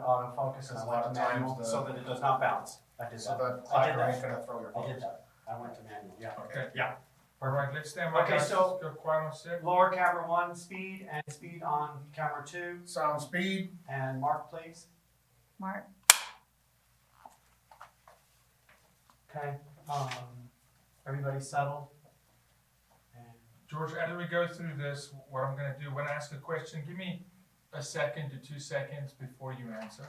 autofocus and I Because a went lot to of times manual the- so that it does not bounce. I did So that. the I did timer ain't that. gonna throw your I phone. did that. I went to manual, yeah. Okay. Yeah. All right, let's stand by. Okay, guys. so- Go quiet on set. Lower camera 1 speed and speed on camera 2. Sound speed. And Mark, please. Mark. Okay. Everybody settled? And George, as we go through this, what I'm gonna do, when I ask a question, give me a second to 2 seconds before you answer,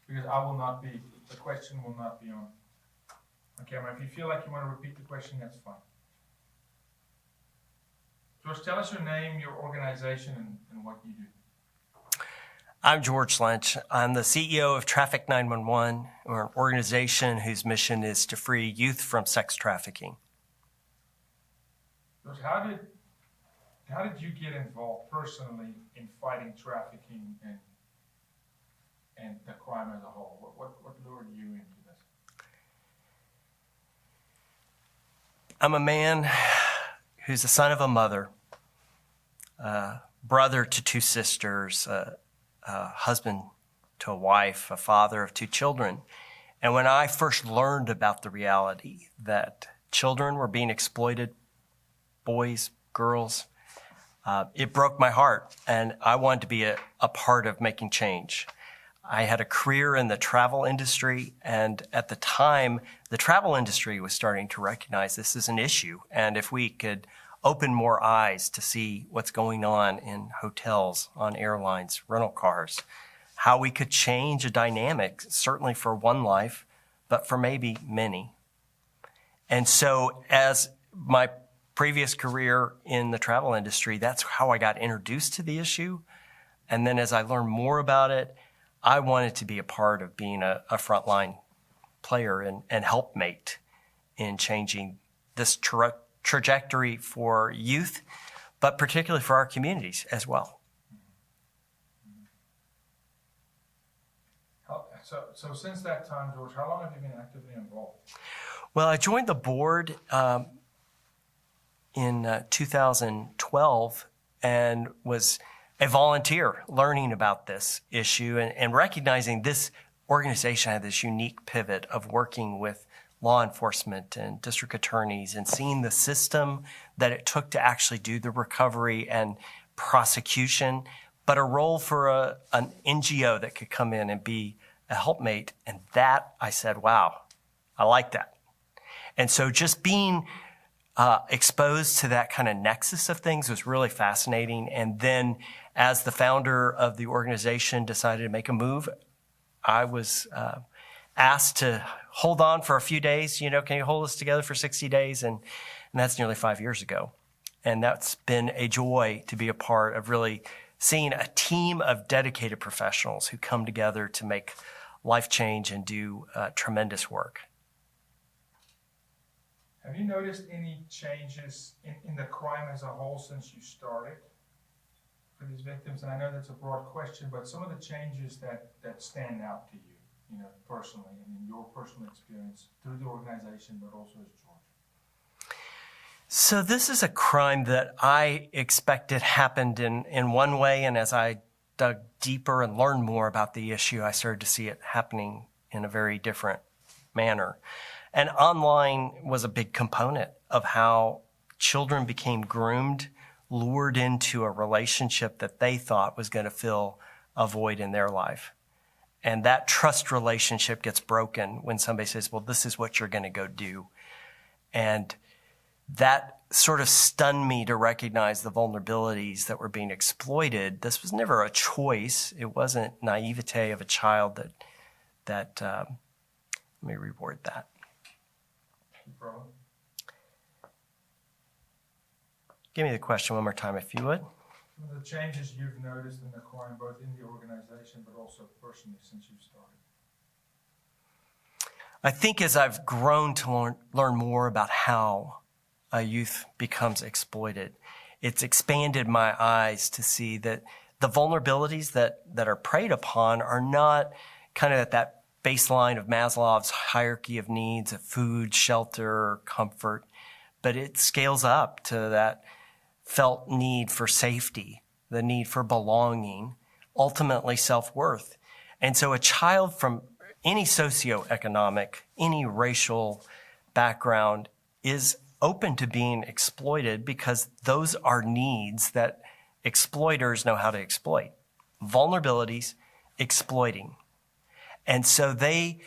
because the question will not be on camera. If you feel like you wanna repeat the question, that's fine. George, tell us your name, your organization, and what you do. I'm George Lynch. I'm the CEO of Traffick911, or an organization whose mission is to free youth from sex trafficking. George, how did you get involved personally in fighting trafficking and the crime as a whole? What lured you into this? I'm a man who's the son of a mother, brother to 2 sisters, a husband to a wife, a father of 2 children. And when I first learned about the reality that children were being exploited, boys, girls, it broke my heart, and I wanted to be a part of making change. I had a career in the travel industry, and at the time, the travel industry was starting to recognize this as an issue, and if we could open more eyes to see what's going on in hotels, on airlines, rental cars, how we could change a dynamic, certainly for one life, but for maybe many. And so as my previous career in the travel industry, that's how I got introduced to the issue. And then as I learned more about it, I wanted to be a part of being a frontline player and helpmate in changing this trajectory for youth, but particularly for our communities as well. So since that time, George, how long have you been actively involved? Well, I joined the board in 2012 and was a volunteer learning about this issue and recognizing this organization had this unique pivot of working with law enforcement and district attorneys and seeing the system that it took to actually do the recovery and prosecution, but a role for an NGO that could come in and be a helpmate. And that, I said, wow, I like that. And so just being exposed to that kind of nexus of things was really fascinating. And then as the founder of the organization decided to make a move, I was asked to hold on for a few days. You know, can you hold us together for 60 days? And that's nearly 5 years ago. And that's been a joy to be a part of really seeing a team of dedicated professionals who come together to make life change and do tremendous work. Have you noticed any changes in the crime as a whole since you started for these victims? And I know that's a broad question, but some of the changes that stand out to you, you know, personally and in your personal experience through the organization, but also as George? So this is a crime that I expected happened in one way, and as I dug deeper and learned more about the issue, I started to see it happening in a very different manner. And online was a big component of how children became groomed, lured into a relationship that they thought was going to fill a void in their life. And that trust relationship gets broken when somebody says, well, this is what you're going to go do. And that sort of stunned me to recognize the vulnerabilities that were being exploited. This was never a choice. It wasn't naivete of a child that let me reword that. Give me the question one more time, if you would. Some of the changes you've noticed in the crime, both in the organization, but also personally since you started. I think as I've grown to learn more about how a youth becomes exploited, it's expanded my eyes to see that the vulnerabilities that are preyed upon are not kind of at that baseline of Maslow's hierarchy of needs of food, shelter, comfort, but it scales up to that felt need for safety, the need for belonging, ultimately self-worth. And so a child from any socioeconomic, any racial background is open to being exploited because those are needs that exploiters know how to exploit. Vulnerabilities, exploiting. And so they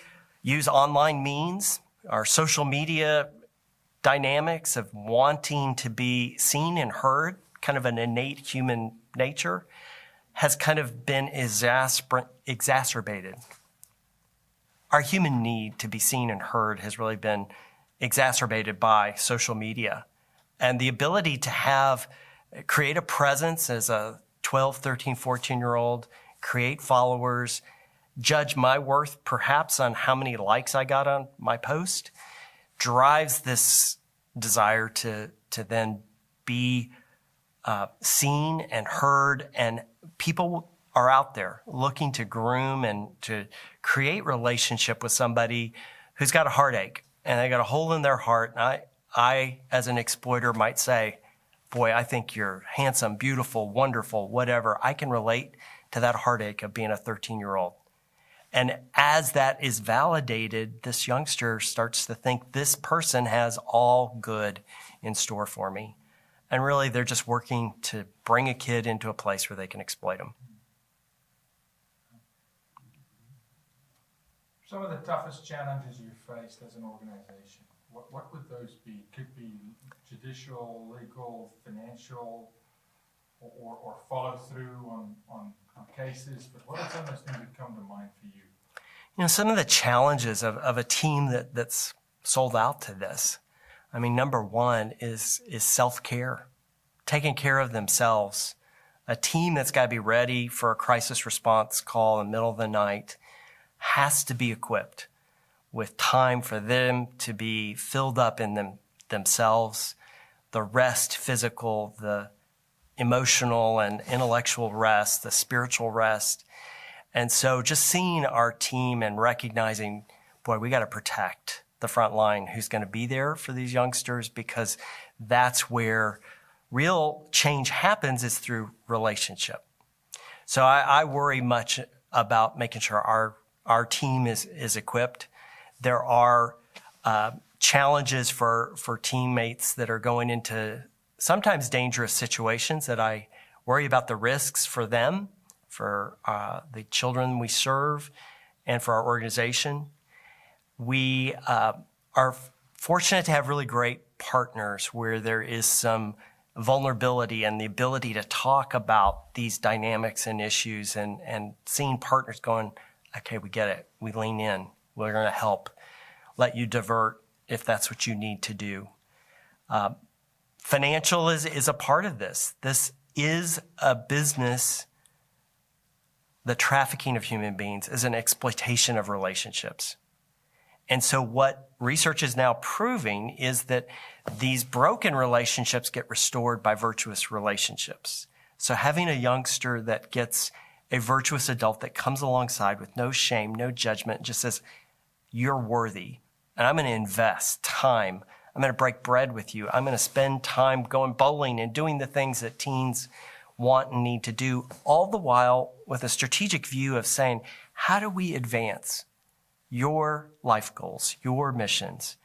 use online means, our social media dynamics of wanting to be seen and heard, kind of an innate human nature, has kind of been exacerbated. Our human need to be seen and heard has really been exacerbated by social media. And the ability to create a presence as a 12, 13, 14-year-old, create followers, judge my worth perhaps on how many likes I got on my post, drives this desire to then be seen and heard, and people are out there looking to groom and to create relationship with somebody who's got a heartache and they got a hole in their heart. And I, as an exploiter, might say, boy, I think you're handsome, beautiful, wonderful, whatever. I can relate to that heartache of being a 13-year-old. And as that is validated, this youngster starts to think this person has all good in store for me. And really, they're just working to bring a kid into a place where they can exploit them. Some of the toughest challenges you faced as an organization, what would those be? Could be judicial, legal, financial, or follow through on cases, but what are some of those things that come to mind for you? You know, some of the challenges of a team that's sold out to this. I mean, number one is self-care, taking care of themselves. A team that's got to be ready for a crisis response call in the middle of the night has to be equipped with time for them to be filled up in themselves, the rest, physical, the emotional and intellectual rest, the spiritual rest. And so just seeing our team and recognizing, boy, we got to protect the front line who's going to be there for these youngsters, because that's where real change happens, is through relationship. So I worry much about making sure our team is equipped. There are challenges for teammates that are going into sometimes dangerous situations that I worry about the risks for them, for the children we serve, and for our organization. We are fortunate to have really great partners where there is some vulnerability and the ability to talk about these dynamics and issues, and seeing partners going, okay, we get it. We lean in. We're going to help. Let you divert if that's what you need to do. Financial is a part of this. This is a business. The trafficking of human beings is an exploitation of relationships. And so what research is now proving is that these broken relationships get restored by virtuous relationships. So having a youngster that gets a virtuous adult that comes alongside with no shame, no judgment, just says, you're worthy, and I'm going to invest time. I'm going to break bread with you. I'm going to spend time going bowling and doing the things that teens want and need to do, all the while with a strategic view of saying, how do we advance your life goals, your missions,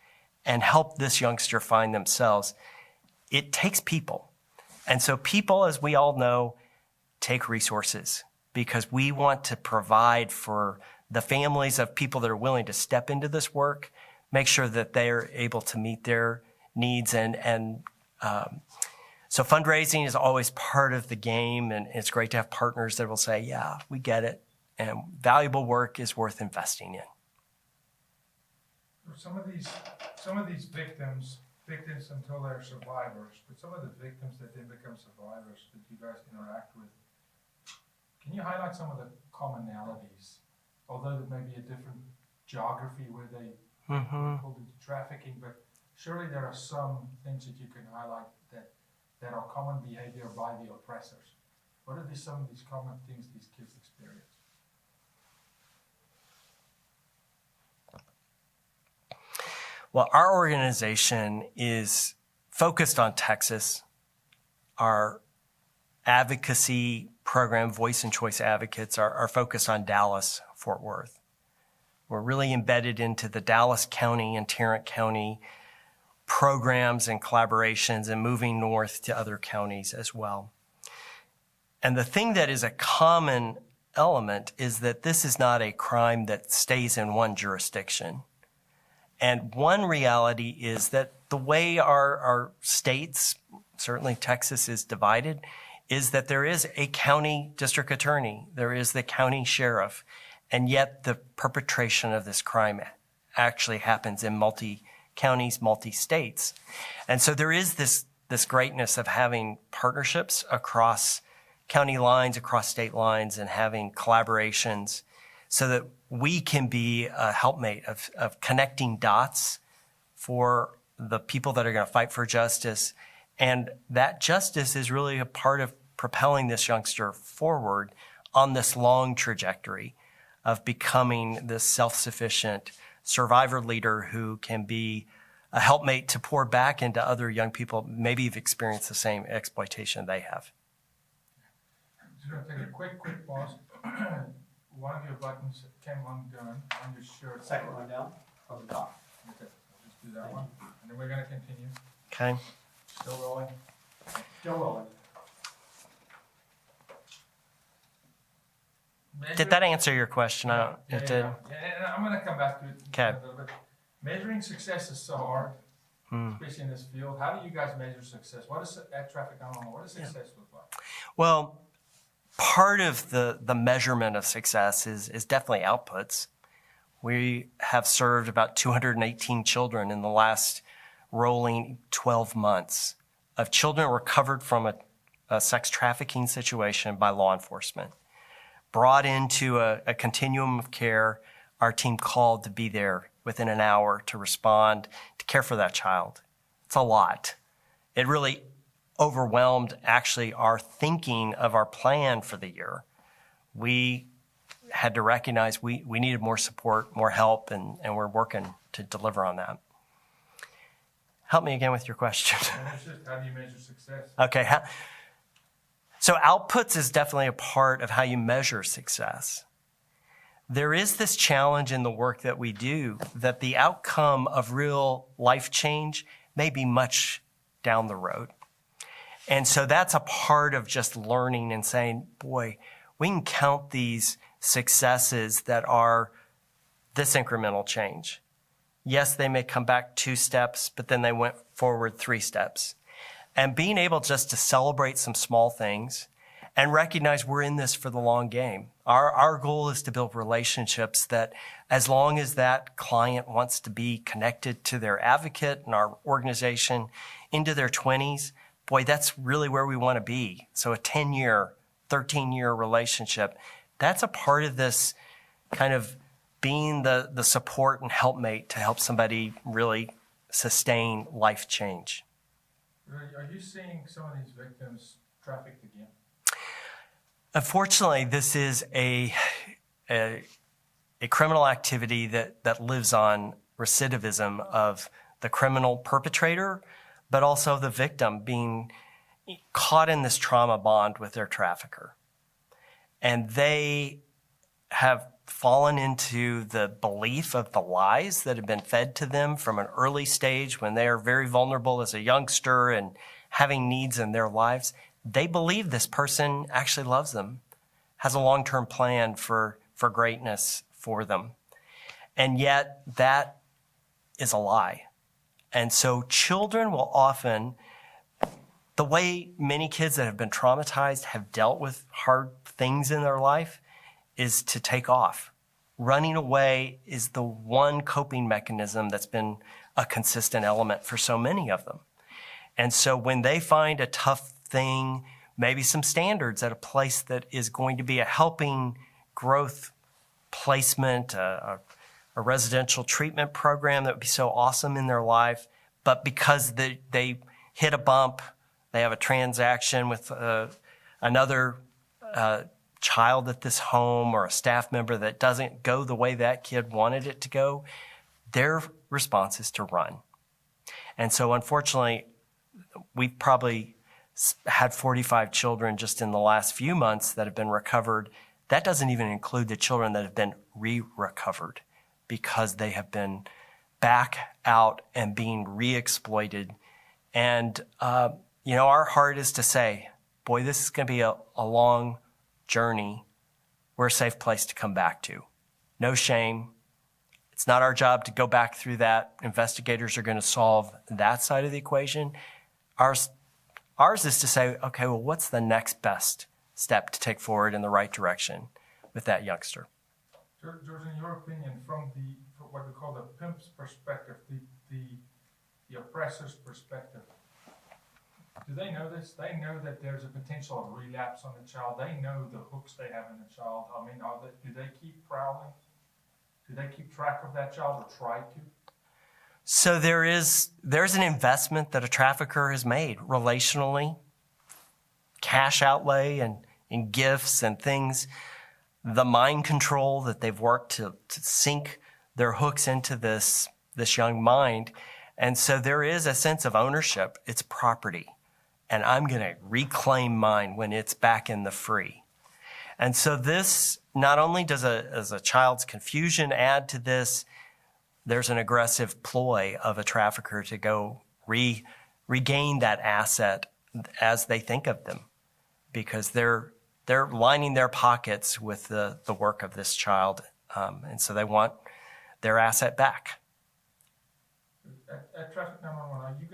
and help this youngster find themselves? It takes people. And so people, as we all know, take resources, because we want to provide for the families of people that are willing to step into this work, make sure that they're able to meet their needs. So fundraising is always part of the game, and it's great to have partners that will say, yeah, we get it, and valuable work is worth investing in. Some of these victims until they're survivors, but some of the victims that then become survivors that you guys interact with, can you highlight some of the commonalities? Although there may be a different geography where they pulled into trafficking, but surely there are some things that you can highlight that are common behavior by the oppressors. What are some of these common things these kids experience? Well, our organization is focused on Texas. Our advocacy program, Voice and Choice Advocates, are focused on Dallas, Fort Worth. We're really embedded into the Dallas County and Tarrant County programs and collaborations and moving north to other counties as well. And the thing that is a common element is that this is not a crime that stays in one jurisdiction. And one reality is that the way our states, certainly Texas, is divided, is that there is a county district attorney, there is the county sheriff, and yet the perpetration of this crime actually happens in multi-counties, multi-states. And so there is this greatness of having partnerships across county lines, across state lines, and having collaborations so that we can be a helpmate of connecting dots for the people that are going to fight for justice. And that justice is really a part of propelling this youngster forward on this long trajectory of becoming this self-sufficient survivor leader who can be a helpmate to pour back into other young people maybe have experienced the same exploitation they have. Just going to take a quick pause. One of your buttons came undone on your shirt. Second one down from the top. Okay, I'll just do that one. And then we're going to continue. Okay. Still rolling. Still rolling. Did that answer your question? Yeah, It did. yeah. And I'm going to come back to it Okay. in a little bit. Measuring success is so hard, especially in this field. How do you guys measure success? What is at Traffick911? What does success look like? Well, part of the measurement of success is definitely outputs. We have served about 218 children in the last rolling 12 months of children recovered from a sex trafficking situation by law enforcement. Brought into a continuum of care, our team called to be there within an hour to respond, to care for that child. It's a lot. It really overwhelmed actually our thinking of our plan for the year. We had to recognize we needed more support, more help, and we're working to deliver on that. Help me again with your question. And it's just, how do you measure success? Okay. So outputs is definitely a part of how you measure success. There is this challenge in the work that we do that the outcome of real life change may be much down the road. And so that's a part of just learning and saying, boy, we can count these successes that are this incremental change. Yes, they may come back 2 steps, but then they went forward 3 steps. And being able just to celebrate some small things and recognize we're in this for the long game. Our goal is to build relationships that as long as that client wants to be connected to their advocate and our organization into their 20s, boy, that's really where we want to be. So a 10-year, 13-year relationship, that's a part of this kind of being the support and helpmate to help somebody really sustain life change. Are you seeing some of these victims trafficked again? Unfortunately, this is a criminal activity that lives on recidivism of the criminal perpetrator, but also the victim being caught in this trauma bond with their trafficker. And they have fallen into the belief of the lies that have been fed to them from an early stage when they are very vulnerable as a youngster and having needs in their lives. They believe this person actually loves them, has a long-term plan for greatness for them. And yet that is a lie. And so children will often, the way many kids that have been traumatized have dealt with hard things in their life is to take off. Running away is the one coping mechanism that's been a consistent element for so many of them. And so when they find a tough thing, maybe some standards at a place that is going to be a helping growth placement, a residential treatment program that would be so awesome in their life, but because they hit a bump, they have a transaction with another child at this home or a staff member that doesn't go the way that kid wanted it to go, their response is to run. And so unfortunately, we've probably had 45 children just in the last few months that have been recovered That doesn't even include the children that have been re-recovered because they have been back out and being re-exploited. And, our heart is to say, boy, this is going to be a long journey. We're a safe place to come back to. No shame. It's not our job to go back through that. Investigators are going to solve that side of the equation. Ours is to say, okay, well, what's the next best step to take forward in the right direction with that youngster? George, in your opinion, from what we call the pimp's perspective, the oppressor's perspective, do they know this? They know that there's a potential of relapse on the child. They know the hooks they have in the child. I mean, do they keep prowling? Do they keep track of that child or try to? So there's an investment that a trafficker has made relationally, cash outlay and in gifts and things, the mind control that they've worked to sink their hooks into this young mind. And so there is a sense of ownership. It's property. And I'm going to reclaim mine when it's back in the free. And so this, not only does a child's confusion add to this, there's an aggressive ploy of a trafficker to go regain that asset as they think of them, because they're lining their pockets with the work of this child, and so they want their asset back. At Traffick911, are you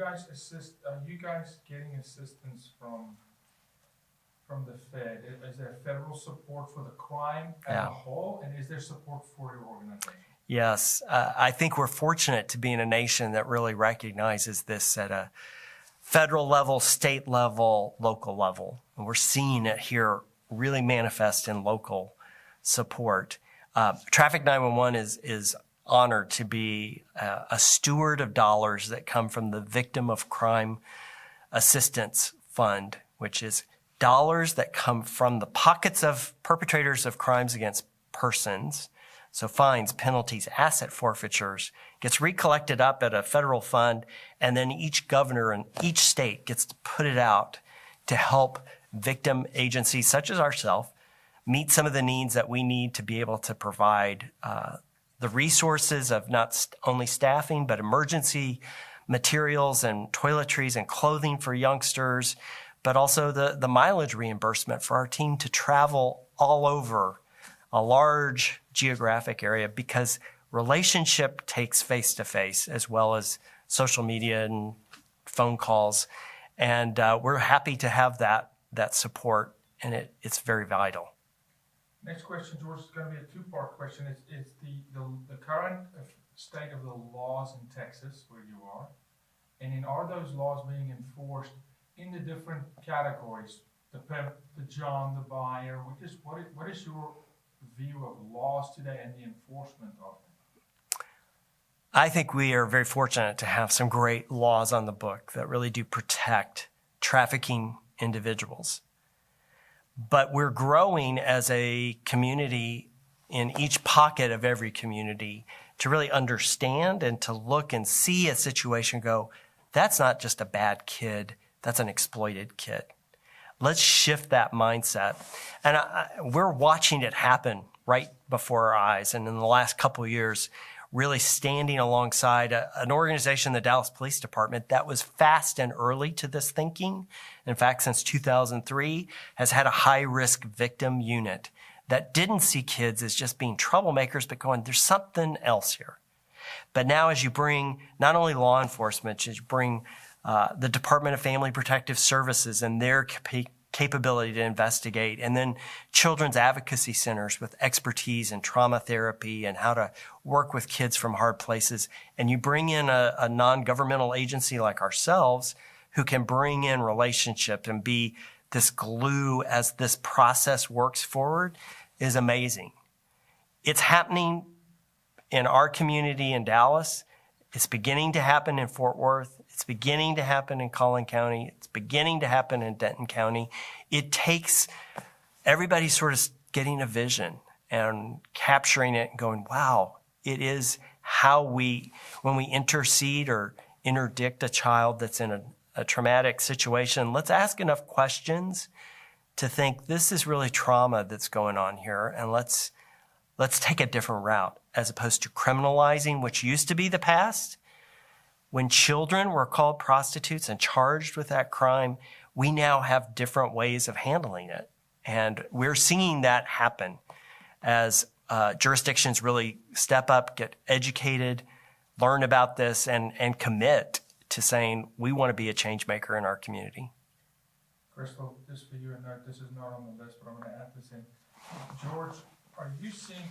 guys getting assistance from the Fed? Is there federal support for the crime as a whole, and is there support for your organization? Yes, I think we're fortunate to be in a nation that really recognizes this at a federal level, state level, local level. And we're seeing it here really manifest in local support. Traffick911 is honored to be a steward of dollars that come from the Victim of Crime Assistance Fund, which is dollars that come from the pockets of perpetrators of crimes against persons. So fines, penalties, asset forfeitures gets recollected up at a federal fund, and then each governor in each state gets to put it out to help victim agencies such as ourselves meet some of the needs that we need to be able to provide the resources of not only staffing, but emergency materials and toiletries and clothing for youngsters, but also the mileage reimbursement for our team to travel all over a large geographic area, because relationship takes face-to-face as well as social media and phone calls. And we're happy to have that support, and it's very vital. Next question, George, is going to be a two-part question. It's the current state of the laws in Texas, where you are, and are those laws being enforced in the different categories, the pimp, the John, the buyer? What is your view of laws today and the enforcement of them? I think we are very fortunate to have some great laws on the book that really do protect trafficking individuals. But we're growing as a community in each pocket of every community to really understand and to look and see a situation and go, that's not just a bad kid, that's an exploited kid. Let's shift that mindset. And we're watching it happen right before our eyes. And in the last couple of years, really standing alongside an organization, the Dallas Police Department, that was fast and early to this thinking. In fact, since 2003, has had a high-risk victim unit that didn't see kids as just being troublemakers, but going, there's something else here. But now as you bring not only law enforcement, as you bring the Department of Family Protective Services and their capability to investigate, and then children's advocacy centers with expertise in trauma therapy and how to work with kids from hard places, and you bring in a non-governmental agency like ourselves who can bring in relationship and be this glue as this process works forward, is amazing. It's happening in our community in Dallas. It's beginning to happen in Fort Worth. It's beginning to happen in Collin County. It's beginning to happen in Denton County. It takes everybody sort of getting a vision and capturing it and going, wow, it is how when we intercede or interdict a child that's in a traumatic situation, let's ask enough questions to think this is really trauma that's going on here, and let's take a different route, as opposed to criminalizing, which used to be the past. When children were called prostitutes and charged with that crime, we now have different ways of handling it. And we're seeing that happen as jurisdictions really step up, get educated, learn about this, and commit to saying we want to be a change maker in our community. Crystal, just for you, and this is not on the list, but I'm going to add this in. George, are you seeing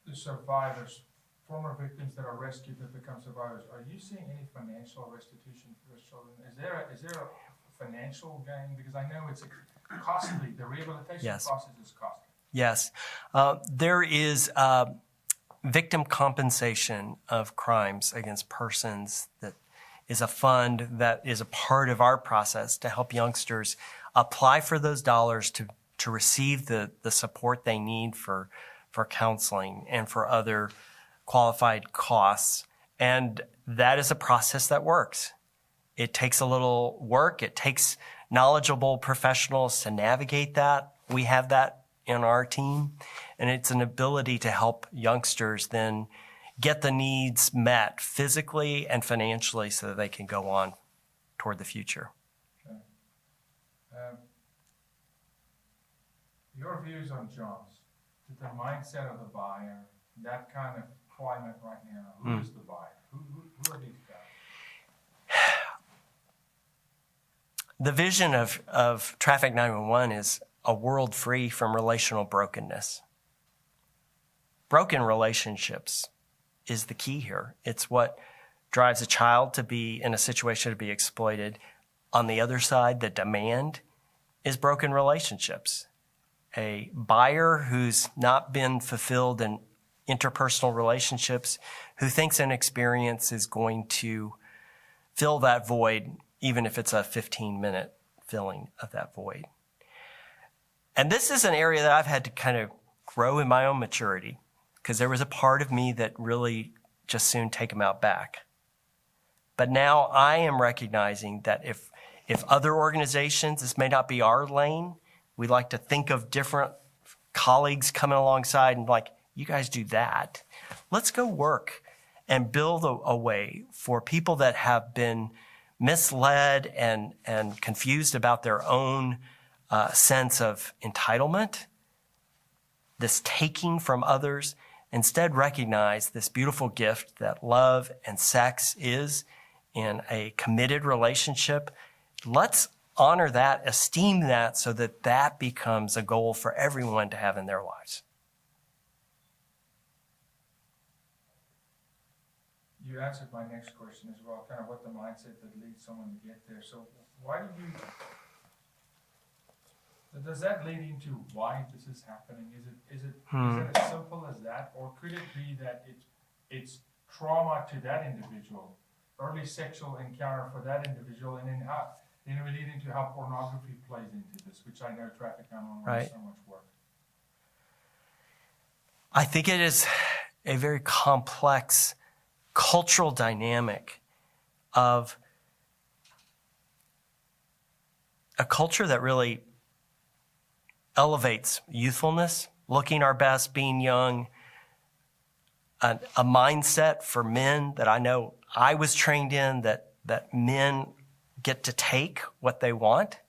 the survivors, former victims that are rescued that become survivors, are you seeing any financial restitution for those children? Is there a financial gain? Because I know it's costly. The rehabilitation Yes. process is costly. Yes. There is victim compensation of crimes against persons that is a fund that is a part of our process to help youngsters apply for those dollars to receive the support they need for counseling and for other qualified costs. And that is a process that works. It takes a little work. It takes knowledgeable professionals to navigate that. We have that in our team. And it's an ability to help youngsters then get the needs met physically and financially so that they can go on toward the future. Okay. Your views on jobs, the mindset of the buyer, that kind of climate right now, who is the buyer? Who are these guys? The vision of Traffick911 is a world free from relational brokenness. Broken relationships is the key here. It's what drives a child to be in a situation to be exploited. On the other side, the demand is broken relationships. A buyer who's not been fulfilled in interpersonal relationships, who thinks an experience is going to fill that void, even if it's a 15-minute filling of that void. And this is an area that I've had to kind of grow in my own maturity, because there was a part of me that really just soon take them out back. But now I am recognizing that if other organizations, this may not be our lane, we like to think of different colleagues coming alongside and like, you guys do that. Let's go work and build a way for people that have been misled and confused about their own sense of entitlement, this taking from others. Instead, recognize this beautiful gift that love and sex is in a committed relationship. Let's honor that, esteem that, so that that becomes a goal for everyone to have in their lives. You answered my next question as well, kind of what the mindset that leads someone to get there. So why does that lead into why this is happening? Is it as simple as that? Or could it be that it's trauma to that individual, early sexual encounter for that individual, and then we lead into how pornography plays into this, which I know Traffick911 Right. does so much work. I think it is a very complex cultural dynamic of a culture that really elevates youthfulness, looking our best, being young, a mindset for men that I know I was trained in, that men get to take what they want,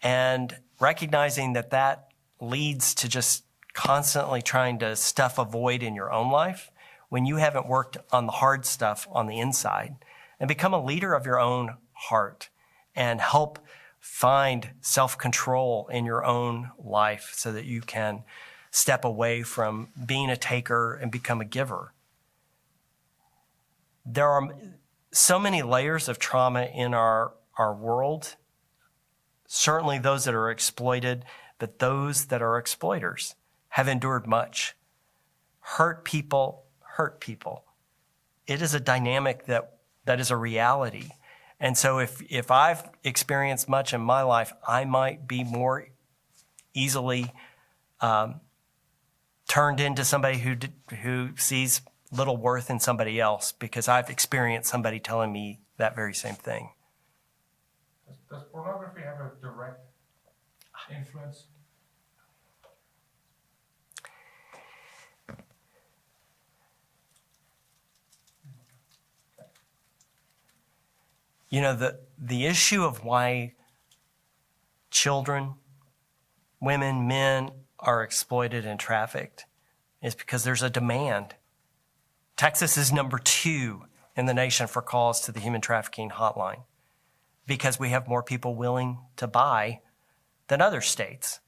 and recognizing that leads to just constantly trying to stuff a void in your own life when you haven't worked on the hard stuff on the inside, and become a leader of your own heart and help find self-control in your own life so that you can step away from being a taker and become a giver. There are so many layers of trauma in our world, certainly those that are exploited, but those that are exploiters have endured much. Hurt people. It is a dynamic that is a reality. And so if I've experienced much in my life, I might be more easily turned into somebody who sees little worth in somebody else because I've experienced somebody telling me that very same thing. Does pornography have a direct influence? You know, the issue of why children, women, men are exploited and trafficked is because there's a demand. Texas is number 2 in the nation for calls to the human trafficking hotline because we have more people willing to buy than other states,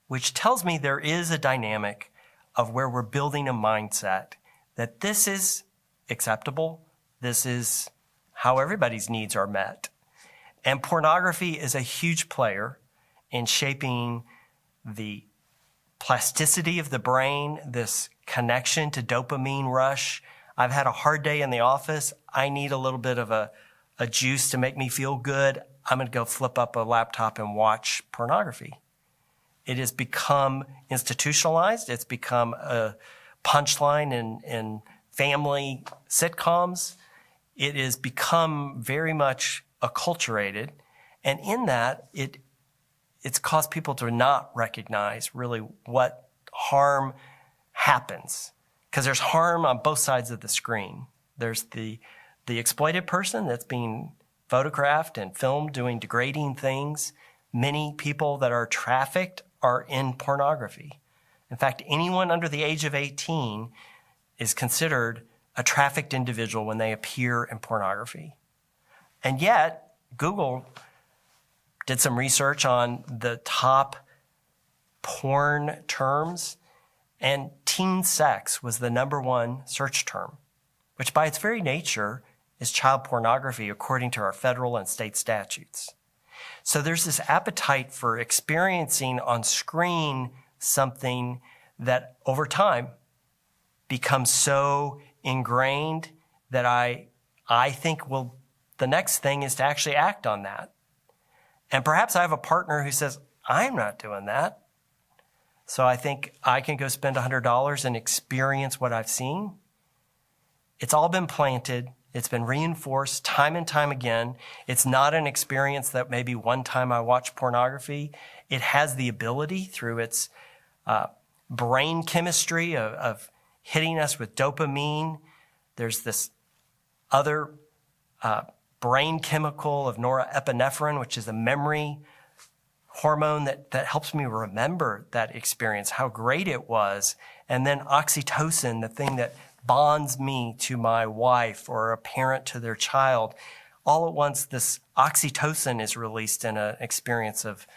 which tells me there is a dynamic of where we're building a mindset that this is acceptable, this is how everybody's needs are met. And pornography is a huge player in shaping the plasticity of the brain, this connection to dopamine rush. I've had a hard day in the office. I need a little bit of a juice to make me feel good. I'm going to go flip up a laptop and watch pornography. It has become institutionalized. It's become a punchline in family sitcoms. It has become very much acculturated. And in that, it's caused people to not recognize really what harm happens. Because there's harm on both sides of the screen. There's the exploited person that's being photographed and filmed doing degrading things. Many people that are trafficked are in pornography. In fact, anyone under the age of 18 is considered a trafficked individual when they appear in pornography. And yet, Google did some research on the top porn terms, and teen sex was the number 1 search term, which by its very nature is child pornography according to our federal and state statutes. So there's this appetite for experiencing on screen something that over time becomes so ingrained that I think the next thing is to actually act on that. And perhaps I have a partner who says, I'm not doing that. So I think I can go spend $100 and experience what I've seen. It's all been planted. It's been reinforced time and time again. It's not an experience that maybe one time I watched pornography. It has the ability through its brain chemistry of hitting us with dopamine. There's this other brain chemical of norepinephrine, which is a memory hormone that helps me remember that experience, how great it was. And then oxytocin, the thing that bonds me to my wife or a parent to their child. All at once, this oxytocin is released in an experience of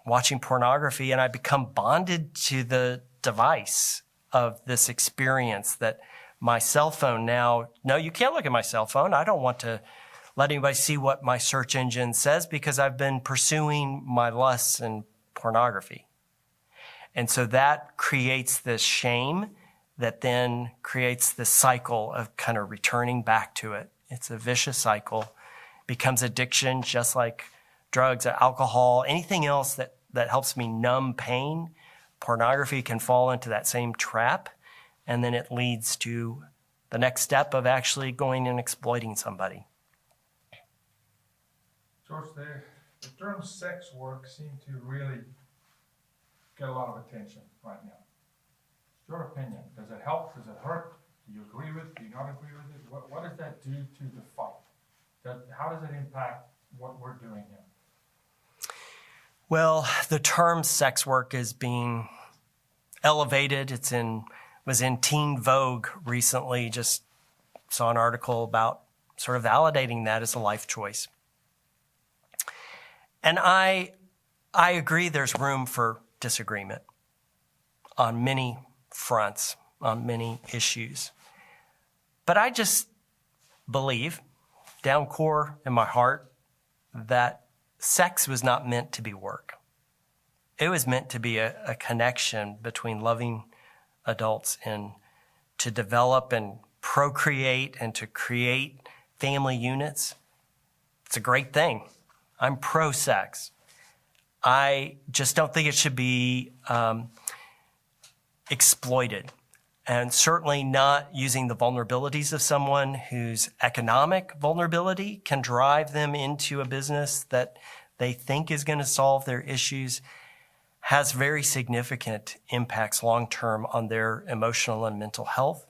watching pornography, and I become bonded to the device of this experience that my cell phone now, no, you can't look at my cell phone. I don't want to let anybody see what my search engine says because I've been pursuing my lusts in pornography. And so that creates this shame that then creates this cycle of kind of returning back to it. It's a vicious cycle, becomes addiction, just like drugs, alcohol, anything else that helps me numb pain. Pornography can fall into that same trap, and then it leads to the next step of actually going and exploiting somebody. George, the term sex work seems to really get a lot of attention right now. Your opinion, does it help? Does it hurt? Do you agree with it? Do you not agree with it? What does that do to the fight? How does it impact what we're doing here? Well, the term sex work is being elevated. Was in Teen Vogue recently. Just saw an article about sort of validating that as a life choice. And I agree there's room for disagreement on many fronts, on many issues. But I just believe, down core in my heart, that sex was not meant to be work. It was meant to be a connection between loving adults and to develop and procreate and to create family units. It's a great thing. I'm pro-sex. I just don't think it should be exploited, and certainly not using the vulnerabilities of someone whose economic vulnerability can drive them into a business that they think is going to solve their issues has very significant impacts long-term on their emotional and mental health.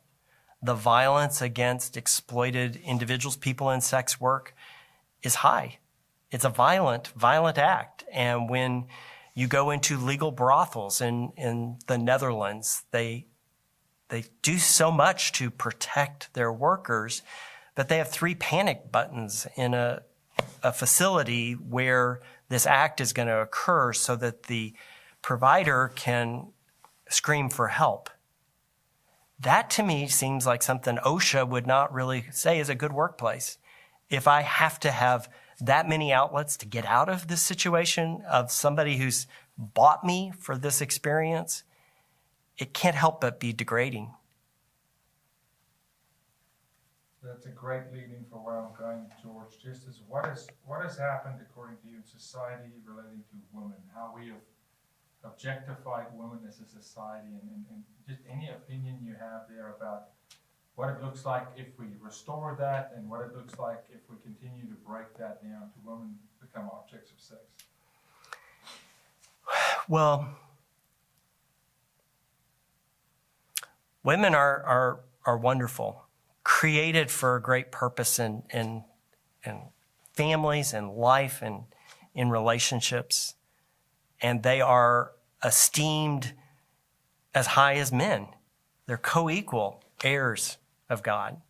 The violence against exploited individuals, people in sex work, is high. It's a violent act. And when you go into legal brothels in the Netherlands, they do so much to protect their workers, but they have 3 panic buttons in a facility where this act is going to occur so that the provider can scream for help. That to me seems like something OSHA would not really say is a good workplace. If I have to have that many outlets to get out of this situation of somebody who's bought me for this experience, it can't help but be degrading. That's a great lead-in for where I'm going, George. Just as what has happened according to you in society relating to women, how we have objectified women as a society, and just any opinion you have there about what it looks like if we restore that and what it looks like if we continue to break that down to women become objects of sex. Well, women are wonderful, created for a great purpose in families and life and in relationships, and they are esteemed as high as men. They're co-equal heirs of God.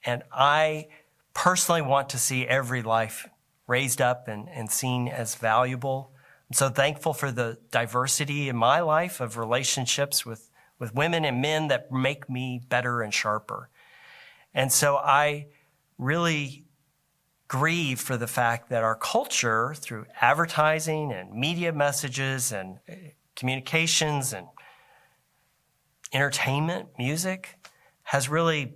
And I personally want to see every life raised up and seen as valuable. I'm so thankful for the diversity in my life of relationships with women and men that make me better and sharper. And so I really grieve for the fact that our culture, through advertising and media messages and communications and entertainment, music, has really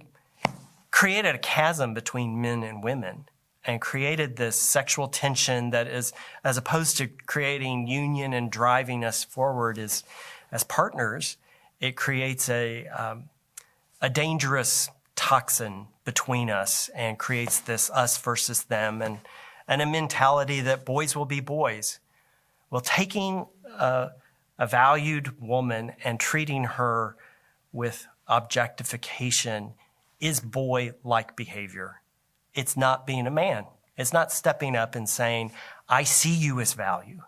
created a chasm between men and women and created this sexual tension that is, as opposed to creating union and driving us forward as partners, it creates a dangerous toxin between us and creates this us versus them and a mentality that boys will be boys. Well, taking a valued woman and treating her with objectification is boy-like behavior. It's not being a man. It's not stepping up and saying, I see you as value.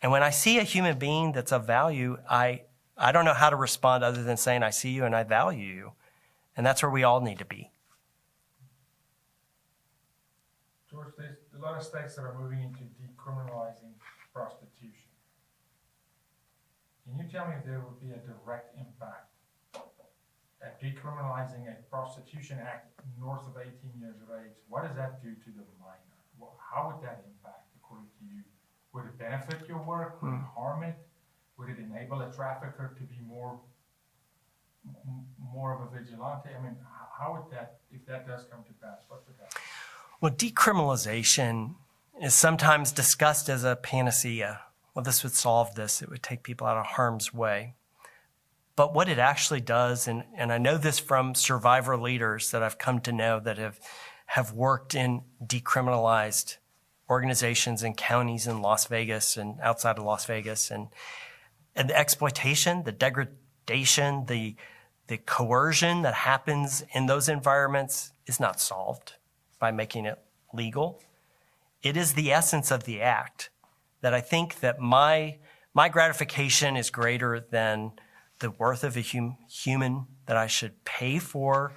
And when I see a human being that's of value, I don't know how to respond other than saying, I see you and I value you. And that's where we all need to be. George, there's a lot of states that are moving into decriminalizing prostitution. Can you tell me if there would be a direct impact at decriminalizing a prostitution act north of 18 years of age? What does that do to the minor? How would that impact, according to you? Would it benefit your work? Would it harm it? Would it enable a trafficker to be more of a vigilante? I mean, how would that, if that does come to pass, what would that be? Well, decriminalization is sometimes discussed as a panacea. Well, this would solve this. It would take people out of harm's way. But what it actually does, and I know this from survivor leaders that I've come to know that have worked in decriminalized organizations and counties in Las Vegas and outside of Las Vegas, and the exploitation, the degradation, the coercion that happens in those environments is not solved by making it legal. It is the essence of the act that I think that my gratification is greater than the worth of a human, that I should pay for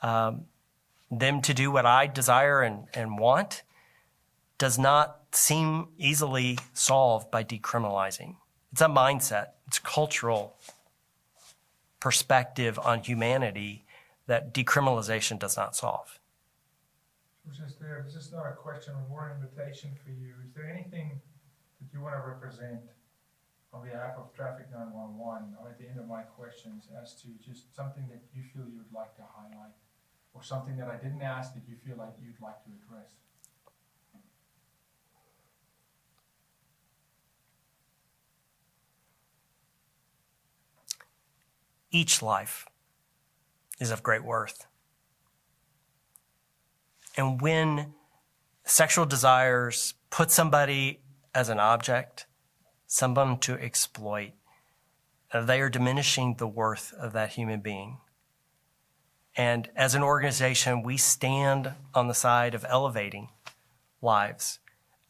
them to do what I desire and want, does not seem easily solved by decriminalizing. It's a mindset. It's a cultural perspective on humanity that decriminalization does not solve. This is not a question, but more an invitation for you. Is there anything that you want to represent on behalf of Traffick911, or at the end of my questions, as to just something that you feel you would like to highlight, or something that I didn't ask that you feel like you'd like to address? Each life is of great worth. And when sexual desires, put somebody as an object, someone to exploit, they are diminishing the worth of that human being. And as an organization, we stand on the side of elevating lives,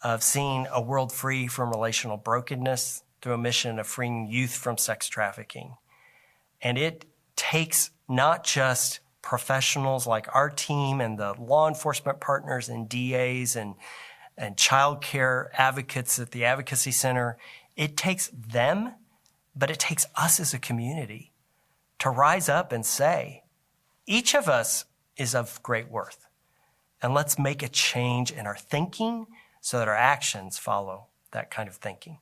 of seeing a world free from relational brokenness through a mission of freeing youth from sex trafficking. And it takes not just professionals like our team and the law enforcement partners and DAs and child care advocates at the Advocacy Center. It takes them, but it takes us as a community to rise up and say, each of us is of great worth. And let's make a change in our thinking so that our actions follow that kind of thinking.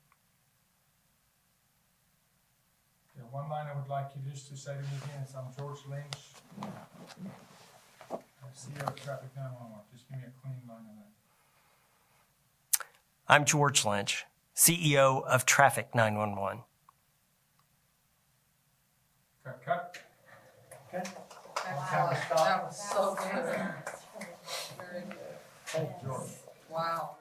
Yeah, one line I would like you just to say to me again is, I'm George Lynch, CEO of Traffick911. Just give me a clean line of that. I'm George Lynch, CEO of Traffick911. Cut. Okay. Wow, that was so good. Very good. Thank you, George. Wow.